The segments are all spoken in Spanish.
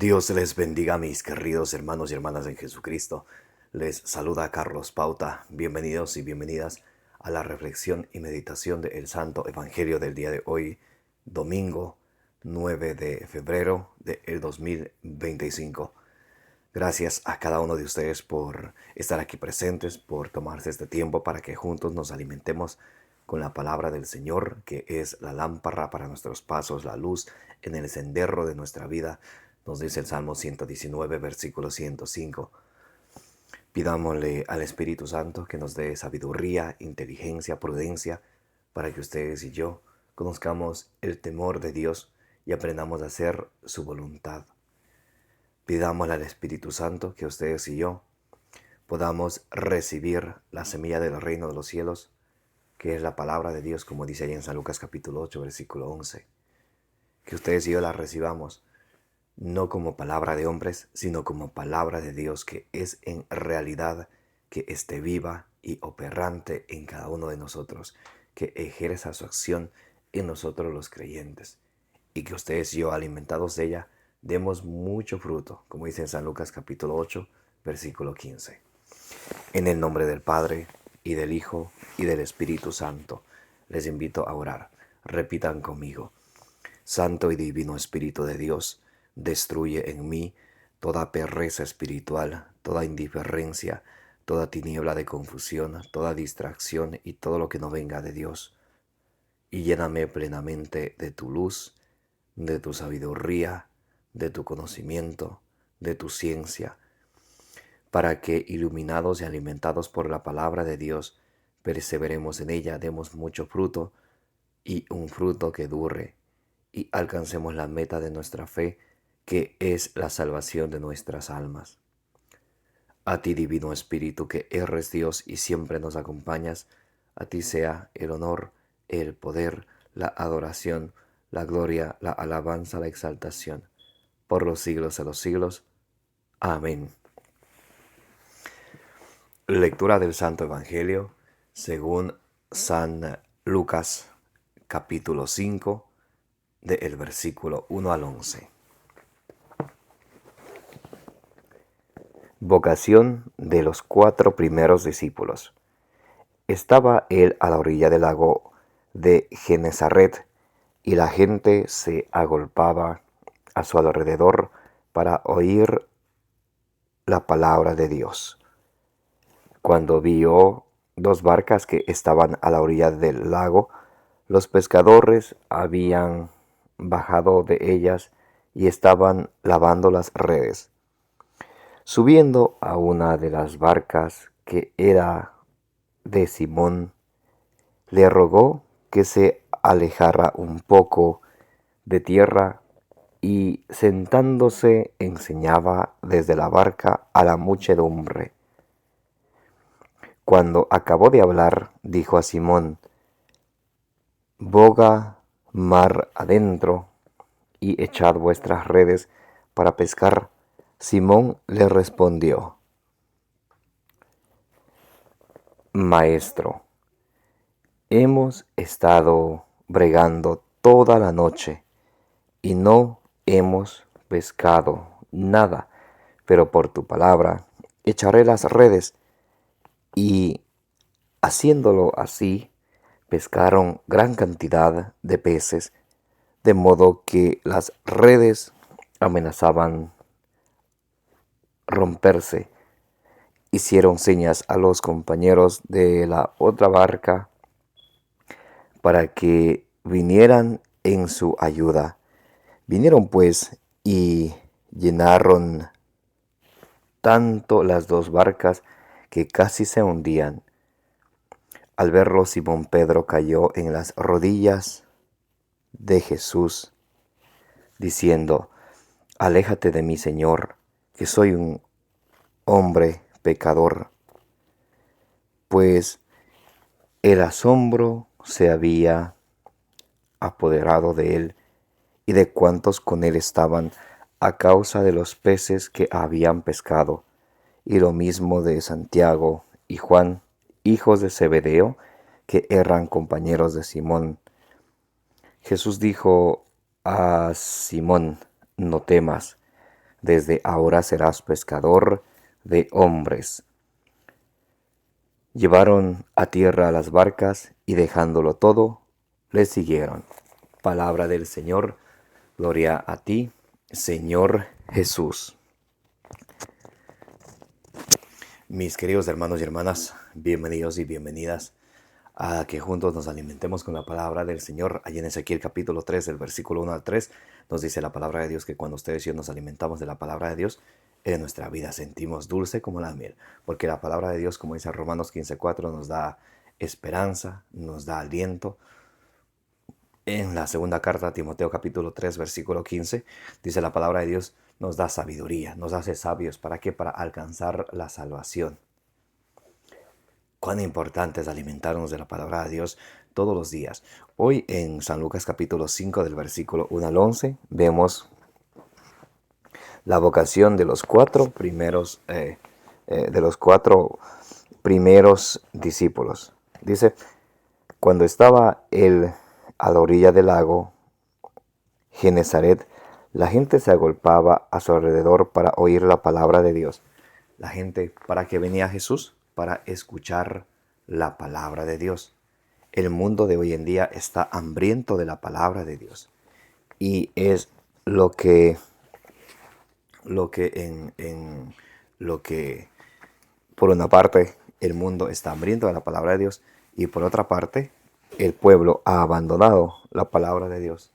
Dios les bendiga, mis queridos hermanos y hermanas en Jesucristo. Les saluda Carlos Pauta. Bienvenidos y bienvenidas a la reflexión y meditación del Santo Evangelio del día de hoy, domingo 9 de febrero del 2025. Gracias a cada uno de ustedes por estar aquí presentes, por tomarse este tiempo para que juntos nos alimentemos con la palabra del Señor, que es la lámpara para nuestros pasos, la luz en el sendero de nuestra vida. Nos dice el Salmo 119, versículo 105. Pidámosle al Espíritu Santo que nos dé sabiduría, inteligencia, prudencia, para que ustedes y yo conozcamos el temor de Dios y aprendamos a hacer su voluntad. Pidámosle al Espíritu Santo que ustedes y yo podamos recibir la semilla del reino de los cielos, que es la palabra de Dios, como dice ahí en San Lucas capítulo 8, versículo 11. Que ustedes y yo la recibamos, no como palabra de hombres, sino como palabra de Dios, que es en realidad que esté viva y operante en cada uno de nosotros, que ejerza su acción en nosotros los creyentes, y que ustedes y yo, alimentados de ella, demos mucho fruto, como dice en San Lucas capítulo 8, versículo 15. En el nombre del Padre, y del Hijo, y del Espíritu Santo, les invito a orar. Repitan conmigo: Santo y divino Espíritu de Dios, destruye en mí toda pereza espiritual, toda indiferencia, toda tiniebla de confusión, toda distracción y todo lo que no venga de Dios. Y lléname plenamente de tu luz, de tu sabiduría, de tu conocimiento, de tu ciencia, para que, iluminados y alimentados por la palabra de Dios, perseveremos en ella, demos mucho fruto y un fruto que dure, y alcancemos la meta de nuestra fe, que es la salvación de nuestras almas. A ti, Divino Espíritu, que eres Dios y siempre nos acompañas, a ti sea el honor, el poder, la adoración, la gloria, la alabanza, la exaltación, por los siglos de los siglos. Amén. Lectura del Santo Evangelio según San Lucas, capítulo 5, del versículo 1 al 11. Vocación de los 4 primeros discípulos. Estaba él a la orilla del lago de Genesaret, y la gente se agolpaba a su alrededor para oír la palabra de Dios. Cuando vio 2 barcas que estaban a la orilla del lago, los pescadores habían bajado de ellas y estaban lavando las redes. Subiendo a una de las barcas, que era de Simón, le rogó que se alejara un poco de tierra, y sentándose enseñaba desde la barca a la muchedumbre. Cuando acabó de hablar, dijo a Simón: boga mar adentro y echad vuestras redes para pescar. Simón le respondió: Maestro, hemos estado bregando toda la noche y no hemos pescado nada, pero por tu palabra echaré las redes. Y haciéndolo así, pescaron gran cantidad de peces, de modo que las redes amenazaban romperse. Hicieron señas a los compañeros de la otra barca para que vinieran en su ayuda. Vinieron pues y llenaron tanto las 2 barcas que casi se hundían. Al verlo, Simón Pedro cayó en las rodillas de Jesús, diciendo: Aléjate de mí, Señor, que soy un hombre pecador. Pues el asombro se había apoderado de él y de cuantos con él estaban, a causa de los peces que habían pescado, y lo mismo de Santiago y Juan, hijos de Zebedeo, que eran compañeros de Simón. Jesús dijo a Simón: no temas, desde ahora serás pescador de hombres. Llevaron a tierra las barcas y dejándolo todo, le siguieron. Palabra del Señor, gloria a ti, Señor Jesús. Mis queridos hermanos y hermanas, bienvenidos y bienvenidas a que juntos nos alimentemos con la palabra del Señor. Allí en Ezequiel capítulo 3, el versículo 1 al 3, nos dice la palabra de Dios que cuando ustedes y yo nos alimentamos de la palabra de Dios, en nuestra vida sentimos dulce como la miel, porque la palabra de Dios, como dice Romanos 15:4, nos da esperanza, nos da aliento. En la segunda carta a Timoteo capítulo 3, versículo 15, dice la palabra de Dios, nos da sabiduría, nos hace sabios. ¿Para qué? Para alcanzar la salvación. Cuán importante es alimentarnos de la palabra de Dios todos los días. Hoy en San Lucas capítulo 5 del versículo 1 al 11 vemos la vocación de los cuatro primeros discípulos. Dice, cuando estaba él a la orilla del lago Genezaret, la gente se agolpaba a su alrededor para oír la palabra de Dios. La gente, ¿para qué venía Jesús? Para escuchar la palabra de Dios. El mundo de hoy en día está hambriento de la palabra de Dios. Y es lo que por una parte el mundo está hambriento de la palabra de Dios y por otra parte el pueblo ha abandonado la palabra de Dios.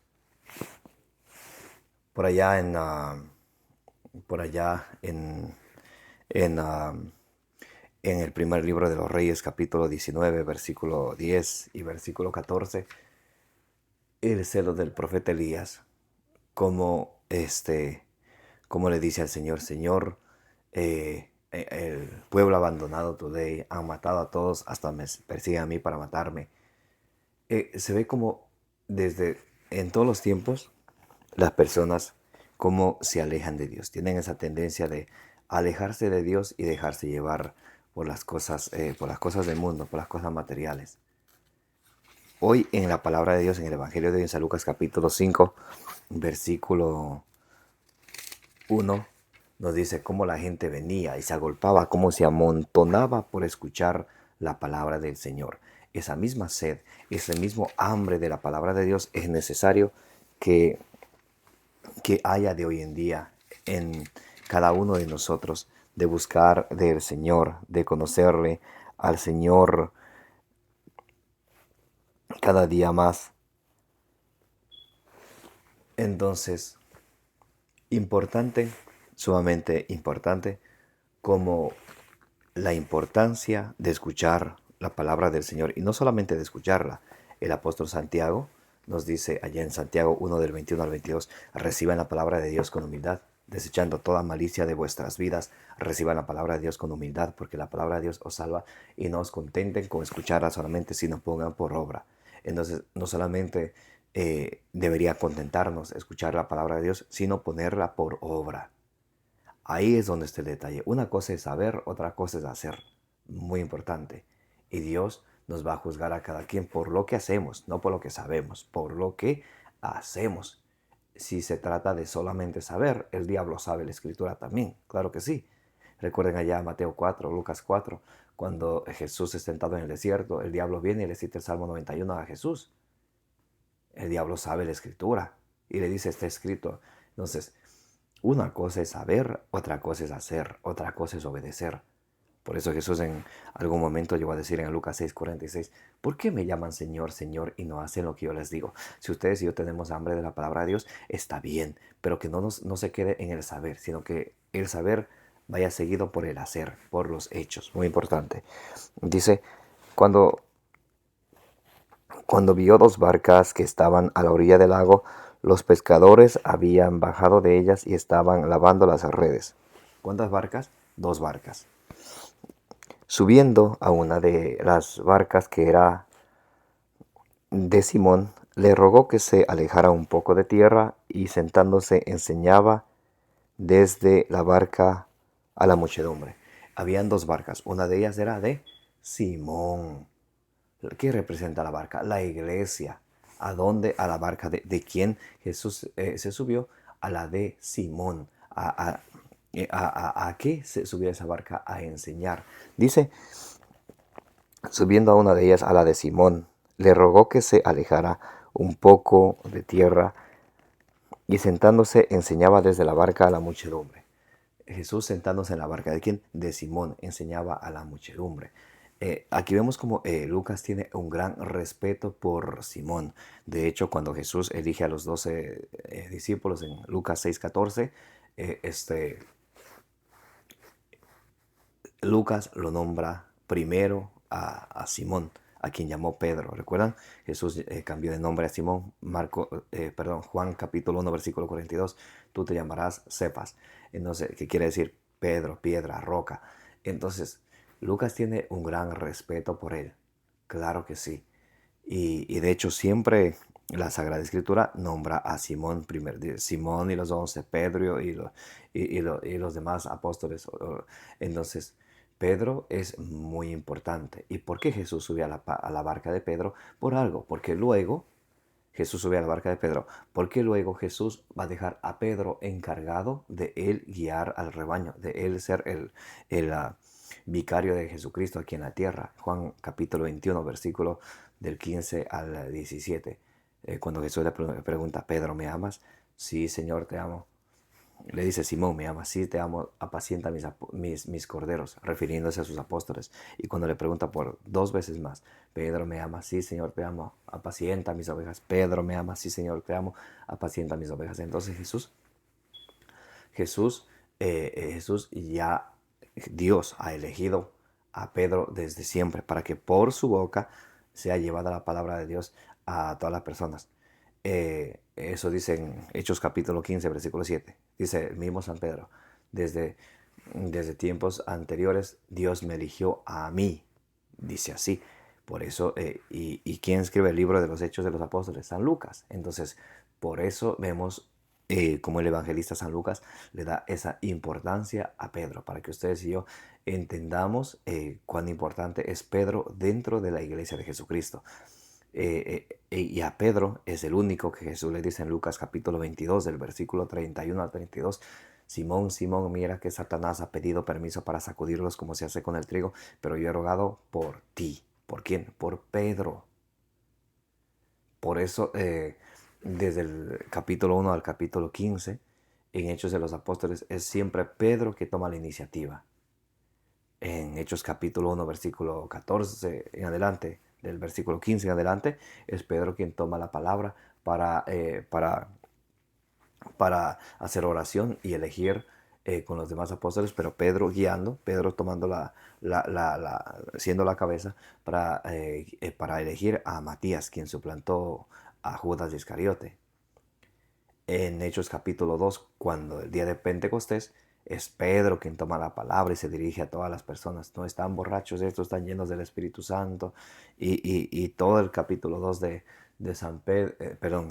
Por allá en el primer libro de los Reyes, capítulo 19, versículo 10 y versículo 14, el celo del profeta Elías, como le dice al Señor, Señor, el pueblo abandonado today, han matado a todos, hasta me persiguen a mí para matarme. Se ve como desde en todos los tiempos las personas cómo se alejan de Dios. Tienen esa tendencia de alejarse de Dios y dejarse llevar por las cosas del mundo, por las cosas materiales. Hoy en la palabra de Dios, en el Evangelio de San Lucas capítulo 5, versículo 1, nos dice cómo la gente venía y se agolpaba, cómo se amontonaba por escuchar la palabra del Señor. Esa misma sed, ese mismo hambre de la palabra de Dios es necesario que haya de hoy en día en cada uno de nosotros, de buscar del Señor, de conocerle al Señor cada día más. Entonces, importante, sumamente importante, como la importancia de escuchar la palabra del Señor, y no solamente de escucharla. El apóstol Santiago nos dice allá en Santiago 1 del 21 al 22, reciban la palabra de Dios con humildad, desechando toda malicia de vuestras vidas, reciban la palabra de Dios con humildad, porque la palabra de Dios os salva, y no os contenten con escucharla solamente, sino pongan por obra. Entonces, no solamente debería contentarnos escuchar la palabra de Dios, sino ponerla por obra. Ahí es donde está el detalle. Una cosa es saber, otra cosa es hacer. Muy importante. Y Dios nos va a juzgar a cada quien por lo que hacemos, no por lo que sabemos, por lo que hacemos. Si se trata de solamente saber, el diablo sabe la escritura también, claro que sí. Recuerden allá Mateo 4, Lucas 4, cuando Jesús es tentado en el desierto, el diablo viene y le cita el Salmo 91 a Jesús. El diablo sabe la escritura y le dice, está escrito. Entonces, una cosa es saber, otra cosa es hacer, otra cosa es obedecer. Por eso Jesús en algún momento llegó a decir en Lucas 6:46, ¿por qué me llaman Señor, Señor y no hacen lo que yo les digo? Si ustedes y yo tenemos hambre de la palabra de Dios, está bien, pero que no se quede en el saber, sino que el saber vaya seguido por el hacer, por los hechos. Muy importante. Dice, cuando vio dos barcas que estaban a la orilla del lago, los pescadores habían bajado de ellas y estaban lavando las redes. ¿Cuántas barcas? Dos barcas. Subiendo a una de las barcas, que era de Simón, le rogó que se alejara un poco de tierra y sentándose enseñaba desde la barca a la muchedumbre. Habían dos barcas, una de ellas era de Simón. ¿Qué representa la barca? La iglesia. ¿A dónde? A la barca de quién Jesús se subió, a la de Simón, ¿A, a, a qué se subía esa barca? A enseñar. Dice, subiendo a una de ellas, a la de Simón, le rogó que se alejara un poco de tierra y sentándose enseñaba desde la barca a la muchedumbre. Jesús sentándose en la barca de quién? De Simón, enseñaba a la muchedumbre. Aquí vemos como Lucas tiene un gran respeto por Simón. De hecho, cuando Jesús elige a los 12 discípulos en Lucas 6:14, Lucas lo nombra primero a Simón, a quien llamó Pedro. ¿Recuerdan? Jesús cambió de nombre a Simón. Juan capítulo 1, versículo 42. Tú te llamarás Cefas. Entonces, ¿qué quiere decir? Pedro, piedra, roca. Entonces, Lucas tiene un gran respeto por él. Claro que sí. Y de hecho siempre la Sagrada Escritura nombra a Simón, Simón y los 11, Pedro y los demás apóstoles. Entonces, Pedro es muy importante. ¿Y por qué Jesús subió a la barca de Pedro? Por algo, porque luego Jesús subió a la barca de Pedro, porque luego Jesús va a dejar a Pedro encargado de él guiar al rebaño, de él ser el vicario de Jesucristo aquí en la tierra. Juan capítulo 21, versículo del 15 al 17. Cuando Jesús le pregunta, Pedro, ¿me amas? Sí, Señor, te amo. Le dice, Simón, me amas, sí, te amo, apacienta mis corderos, refiriéndose a sus apóstoles. Y cuando le pregunta por 2 veces más, Pedro, me amas, sí, Señor, te amo, apacienta mis ovejas. Pedro, me amas, sí, Señor, te amo, apacienta mis ovejas. Entonces Jesús, Jesús ya, Dios ha elegido a Pedro desde siempre para que por su boca sea llevada la palabra de Dios a todas las personas. Eso dice en Hechos capítulo 15, versículo 7. Dice el mismo San Pedro, desde tiempos anteriores Dios me eligió a mí, dice así. Por eso, y ¿quién escribe el libro de los Hechos de los Apóstoles? San Lucas. Entonces, por eso vemos como el evangelista San Lucas le da esa importancia a Pedro, para que ustedes y yo entendamos cuán importante es Pedro dentro de la iglesia de Jesucristo. Y a Pedro es el único que Jesús le dice en Lucas capítulo 22, del versículo 31 al 32. Simón, Simón, mira que Satanás ha pedido permiso para sacudirlos como se hace con el trigo, pero yo he rogado por ti. ¿Por quién? Por Pedro. Por eso, desde el capítulo 1 al capítulo 15, en Hechos de los Apóstoles, es siempre Pedro que toma la iniciativa. En Hechos capítulo 1, versículo 14 en adelante, del versículo 15 en adelante, es Pedro quien toma la palabra para hacer oración y elegir con los demás apóstoles, pero Pedro guiando, Pedro tomando siendo la cabeza para elegir a Matías, quien suplantó a Judas Iscariote. En Hechos capítulo 2, cuando el día de Pentecostés, es Pedro quien toma la palabra y se dirige a todas las personas. No están borrachos, estos están llenos del Espíritu Santo. Y todo el capítulo 2 de San Pedro,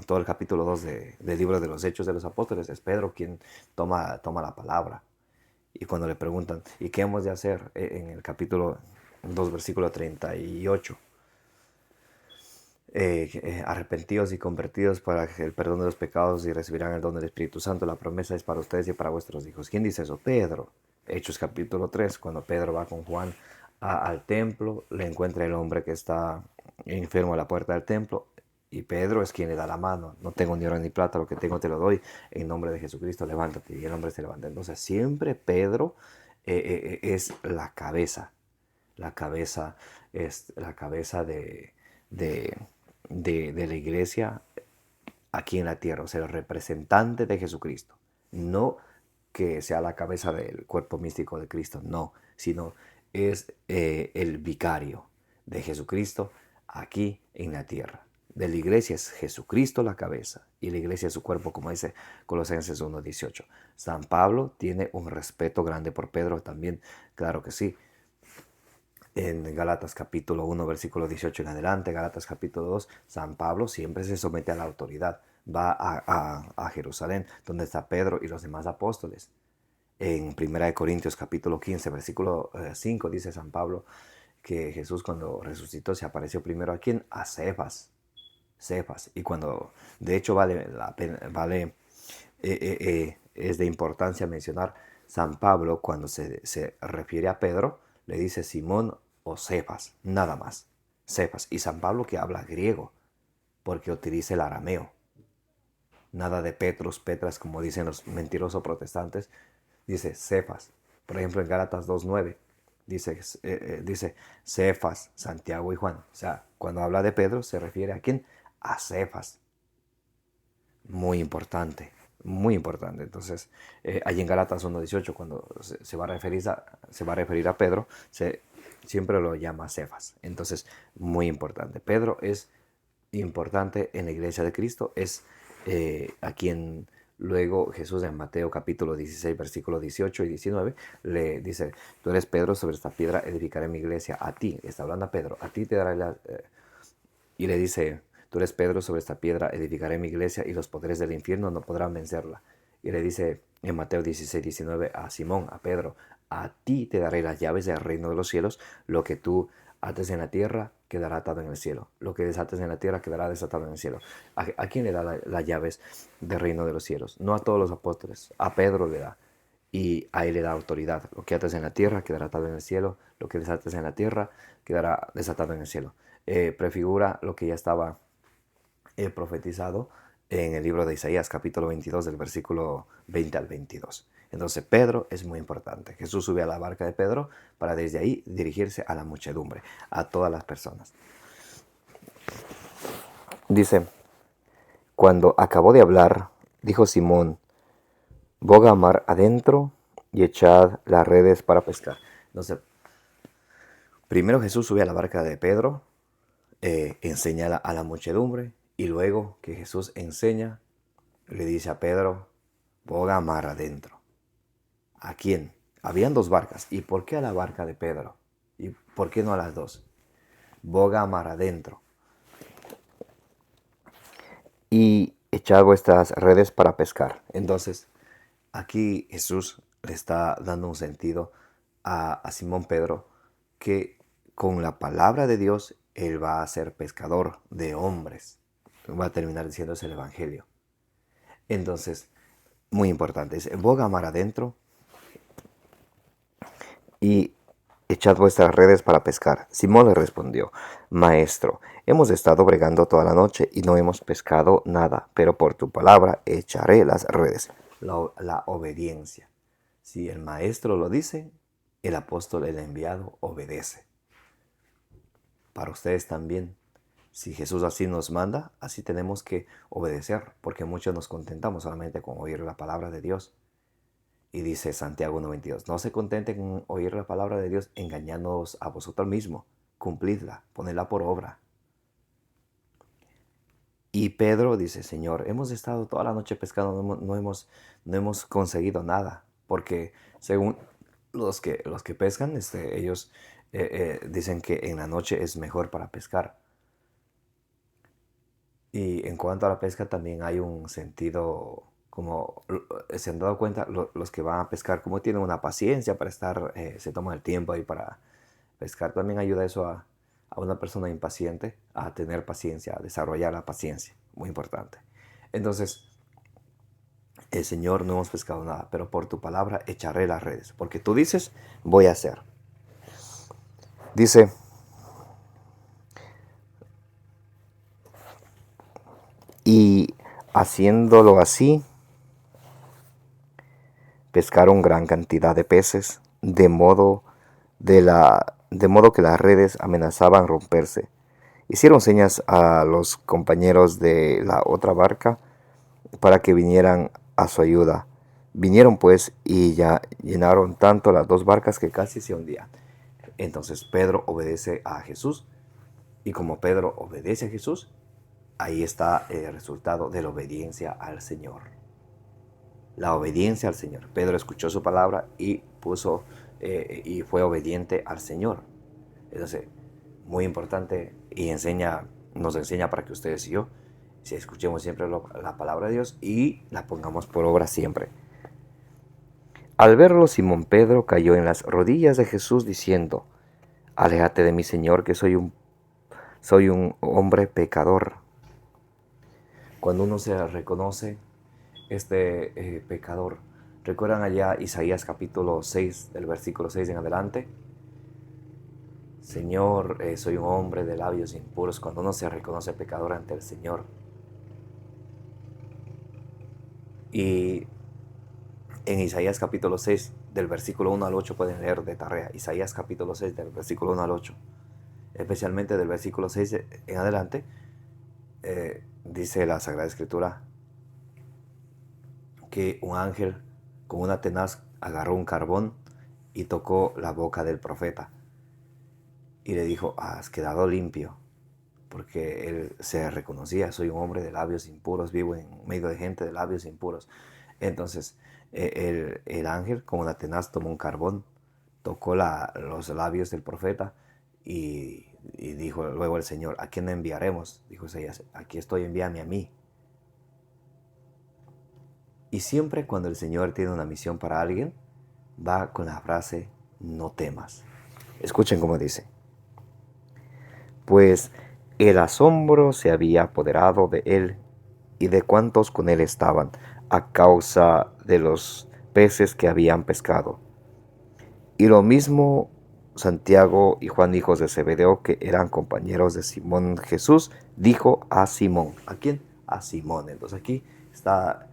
todo el capítulo 2 del libro de los Hechos de los Apóstoles, es Pedro quien toma la palabra. Y cuando le preguntan, ¿y qué hemos de hacer? En el capítulo 2, versículo 38. Arrepentidos y convertidos para el perdón de los pecados y recibirán el don del Espíritu Santo. La promesa es para ustedes y para vuestros hijos. ¿Quién dice eso? Pedro. Hechos capítulo 3, cuando Pedro va con Juan al templo, le encuentra el hombre que está enfermo a la puerta del templo y Pedro es quien le da la mano. No tengo ni oro ni plata, lo que tengo te lo doy. En nombre de Jesucristo, levántate. Y el hombre se levanta. Entonces siempre Pedro es la cabeza. La cabeza es la cabeza de de la iglesia aquí en la tierra, o sea, el representante de Jesucristo. No que sea la cabeza del cuerpo místico de Cristo, no, sino es el vicario de Jesucristo aquí en la tierra. De la iglesia es Jesucristo la cabeza y la iglesia es su cuerpo, como dice Colosenses 1:18. San Pablo tiene un respeto grande por Pedro también, claro que sí. En Gálatas capítulo 1, versículo 18 en adelante, Gálatas capítulo 2, San Pablo siempre se somete a la autoridad. Va a Jerusalén, donde está Pedro y los demás apóstoles. En 1 Corintios capítulo 15, versículo 5, dice San Pablo que Jesús cuando resucitó se apareció primero a quién? A Cefas. Cefas. Y cuando, de hecho, vale la pena, es de importancia mencionar San Pablo cuando se refiere a Pedro, le dice Simón o Cefas, nada más, Cefas. Y San Pablo que habla griego, porque utiliza el arameo. Nada de Petrus, Petras, como dicen los mentirosos protestantes, dice Cefas. Por ejemplo, en Gálatas 2:9 dice Cefas, Santiago y Juan. O sea, cuando habla de Pedro se refiere a quién, a Cefas. Muy importante, muy importante. Entonces, allí en Gálatas 1:18, cuando se va a referir a Pedro, siempre lo llama Cefas. Entonces, muy importante. Pedro es importante en la iglesia de Cristo, es a quien luego Jesús en Mateo capítulo 16, versículos 18 y 19, le dice, tú eres Pedro, sobre esta piedra edificaré mi iglesia, a ti, está hablando a Pedro, a ti te daré y le dice, tú eres Pedro, sobre esta piedra edificaré mi iglesia y los poderes del infierno no podrán vencerla. Y le dice en Mateo 16, 19 a Simón, a Pedro, a ti te daré las llaves del reino de los cielos, lo que tú ates en la tierra quedará atado en el cielo, lo que desates en la tierra quedará desatado en el cielo. ¿A quién le da las llaves del reino de los cielos? No a todos los apóstoles, a Pedro le da. Y a él le da autoridad. Lo que ates en la tierra quedará atado en el cielo, lo que desates en la tierra quedará desatado en el cielo. Prefigura lo que ya estaba profetizado en el libro de Isaías, capítulo 22, del versículo 20 al 22. Entonces Pedro es muy importante. Jesús sube a la barca de Pedro para desde ahí dirigirse a la muchedumbre, a todas las personas. Dice, cuando acabó de hablar, dijo Simón, boga mar adentro y echad las redes para pescar. Entonces, primero Jesús sube a la barca de Pedro, enseña a la muchedumbre, y luego que Jesús enseña, le dice a Pedro, boga mar adentro. ¿A quién? Habían dos barcas. ¿Y por qué a la barca de Pedro? ¿Y por qué no a las dos? Boga mar adentro. Y echad vuestras redes para pescar. Entonces, aquí Jesús le está dando un sentido a Simón Pedro que con la palabra de Dios él va a ser pescador de hombres. Va a terminar diciéndose el Evangelio. Entonces, muy importante, es boga mar adentro y echad vuestras redes para pescar. Simón le respondió, Maestro, hemos estado bregando toda la noche y no hemos pescado nada, pero por tu palabra echaré las redes. La obediencia. Si el maestro lo dice, el apóstol, el enviado, obedece. Para ustedes también. Si Jesús así nos manda, así tenemos que obedecer, porque muchos nos contentamos solamente con oír la palabra de Dios. Y dice Santiago 1:22, no se contenten con oír la palabra de Dios engañándoos a vosotros mismos, cumplidla, ponedla por obra. Y Pedro dice, Señor, hemos estado toda la noche pescando, no hemos conseguido nada, porque según los que pescan, ellos dicen que en la noche es mejor para pescar. Y en cuanto a la pesca también hay un sentido, como se han dado cuenta, los que van a pescar, como tienen una paciencia para estar, se toman el tiempo ahí para pescar, también ayuda eso a una persona impaciente a tener paciencia, a desarrollar la paciencia, muy importante. Entonces, el Señor, no hemos pescado nada, pero por tu palabra echaré las redes, porque tú dices, voy a hacer. Dice, y haciéndolo así, pescaron gran cantidad de peces, de modo que las redes amenazaban romperse. Hicieron señas a los compañeros de la otra barca para que vinieran a su ayuda. Vinieron pues y ya llenaron tanto las dos barcas que casi se hundían. Entonces Pedro obedece a Jesús, y como Pedro obedece a Jesús, ahí está el resultado de la obediencia al Señor. La obediencia al Señor. Pedro escuchó su palabra y y fue obediente al Señor. Entonces, muy importante, y nos enseña para que ustedes y yo, si escuchemos siempre la palabra de Dios y la pongamos por obra siempre. Al verlo, Simón Pedro cayó en las rodillas de Jesús diciendo, aléjate de mí, Señor, que soy un hombre pecador. Cuando uno se reconoce pecador, ¿Recuerdan allá Isaías capítulo 6, del versículo 6 en adelante? Señor, soy un hombre de labios impuros. Cuando uno se reconoce pecador ante el Señor. Y en Isaías capítulo 6, del versículo 1 al 8, pueden leer de tarea. Isaías capítulo 6, del versículo 1 al 8. Especialmente del versículo 6 en adelante, dice la Sagrada Escritura que un ángel con una tenaz agarró un carbón y tocó la boca del profeta. Y le dijo, has quedado limpio. Porque él se reconocía, soy un hombre de labios impuros, vivo en medio de gente de labios impuros. Entonces el ángel con una tenaz tomó un carbón, tocó los labios del profeta y dijo luego el Señor, ¿a quién enviaremos? Dijo Isaías, aquí estoy, envíame a mí. Y siempre cuando el Señor tiene una misión para alguien, va con la frase, no temas. Escuchen cómo dice. Pues el asombro se había apoderado de él y de cuantos con él estaban, a causa de los peces que habían pescado. Y lo mismo Santiago y Juan, hijos de Zebedeo, que eran compañeros de Simón. Jesús dijo a Simón. ¿A quién? A Simón. Entonces aquí está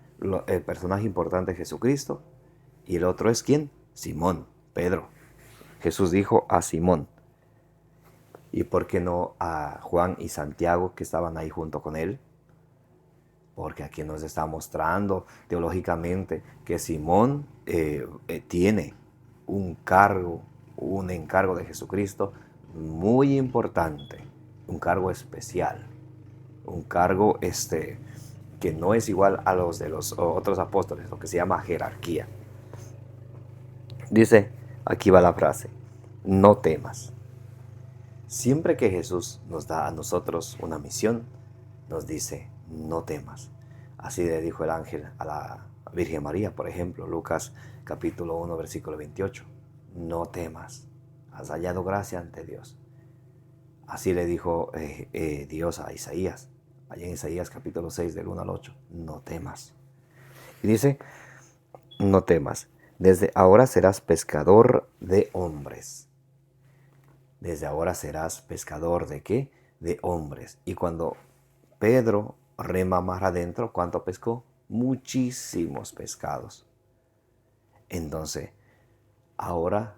el personaje importante de Jesucristo. Y el otro es ¿quién? Simón, Pedro. Jesús dijo a Simón. ¿Y por qué no a Juan y Santiago, que estaban ahí junto con él? Porque aquí nos está mostrando teológicamente que Simón tiene un encargo de Jesucristo muy importante, un cargo especial, un cargo que no es igual a los de los otros apóstoles, lo que se llama jerarquía. Dice, aquí va la frase, no temas. Siempre que Jesús nos da a nosotros una misión, nos dice, no temas. Así le dijo el ángel a la Virgen María, por ejemplo, Lucas capítulo 1, versículo 28. No temas, has hallado gracia ante Dios. Así le dijo Dios a Isaías, allá en Isaías capítulo 6, del 1 al 8. No temas. Y dice, no temas, desde ahora serás pescador de hombres. Desde ahora serás pescador ¿de qué? De hombres. Y cuando Pedro rema más adentro, ¿cuánto pescó? Muchísimos pescados. Entonces, ahora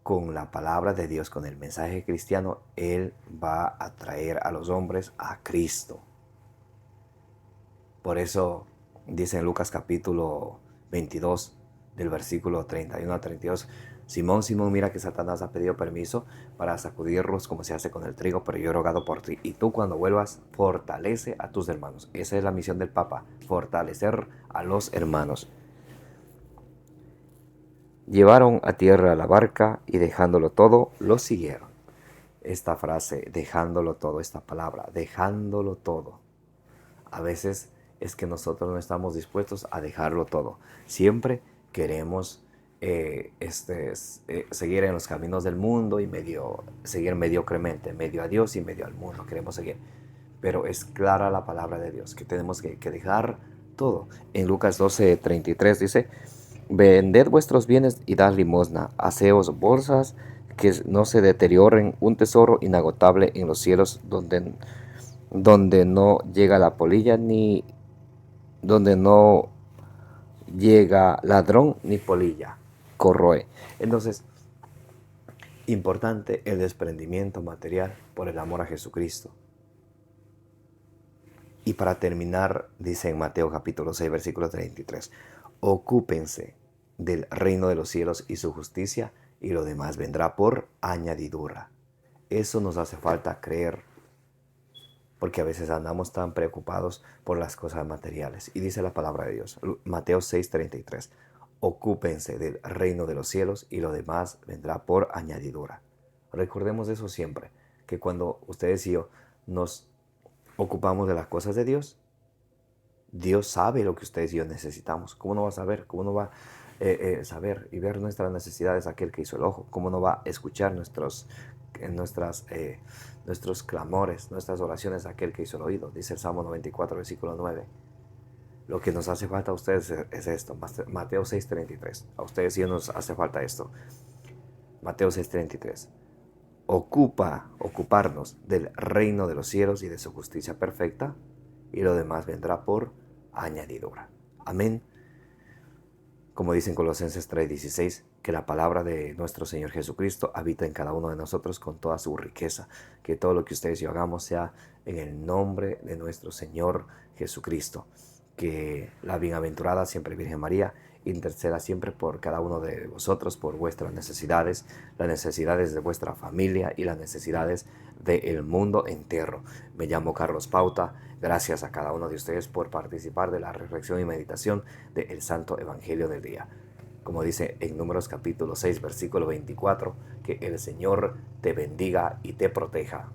con la palabra de Dios, con el mensaje cristiano, Él va a traer a los hombres a Cristo. Por eso dice en Lucas capítulo 22, del versículo 31 a 32, Simón, Simón, mira que Satanás ha pedido permiso para sacudirlos como se hace con el trigo, pero yo he rogado por ti. Y tú cuando vuelvas, fortalece a tus hermanos. Esa es la misión del Papa, fortalecer a los hermanos. Llevaron a tierra la barca y dejándolo todo, lo siguieron. Esta frase, dejándolo todo, esta palabra, dejándolo todo. A veces es que nosotros no estamos dispuestos a dejarlo todo. Siempre queremos seguir en los caminos del mundo y seguir mediocremente, medio a Dios y medio al mundo. Queremos seguir. Pero es clara la palabra de Dios que tenemos que dejar todo. En Lucas 12:33 dice, vended vuestros bienes y dad limosna, haceos bolsas que no se deterioren, un tesoro inagotable en los cielos donde no llega la polilla ni donde no llega ladrón ni polilla corroe. Entonces, importante el desprendimiento material por el amor a Jesucristo. Y para terminar, dice en Mateo capítulo 6, versículo 33, ocúpense del reino de los cielos y su justicia, y lo demás vendrá por añadidura. Eso nos hace falta creer, porque a veces andamos tan preocupados por las cosas materiales. Y dice la palabra de Dios, Mateo 6:33, ocúpense del reino de los cielos y lo demás vendrá por añadidura. Recordemos eso siempre, que cuando ustedes y yo nos ocupamos de las cosas de Dios, Dios sabe lo que ustedes y yo necesitamos. ¿Cómo no va a saber? ¿Cómo no va a saber y ver nuestras necesidades aquel que hizo el ojo? ¿Cómo no va a escuchar nuestros clamores, nuestras oraciones aquel que hizo el oído? Dice el Salmo 94, versículo 9. Lo que nos hace falta a ustedes es esto, Mateo 6:33. A ustedes sí nos hace falta esto. Mateo 6:33. Ocuparnos del reino de los cielos y de su justicia perfecta, y lo demás vendrá por añadidura. Amén. Como dice en Colosenses 3:16, que la palabra de nuestro Señor Jesucristo habita en cada uno de nosotros con toda su riqueza. Que todo lo que ustedes y yo hagamos sea en el nombre de nuestro Señor Jesucristo. Que la bienaventurada siempre Virgen María interceda siempre por cada uno de vosotros, por vuestras necesidades, las necesidades de vuestra familia y las necesidades del mundo entero. Me llamo Carlos Pauta. Gracias a cada uno de ustedes por participar de la reflexión y meditación del Santo Evangelio del día. Como dice en Números capítulo 6, versículo 24, que el Señor te bendiga y te proteja.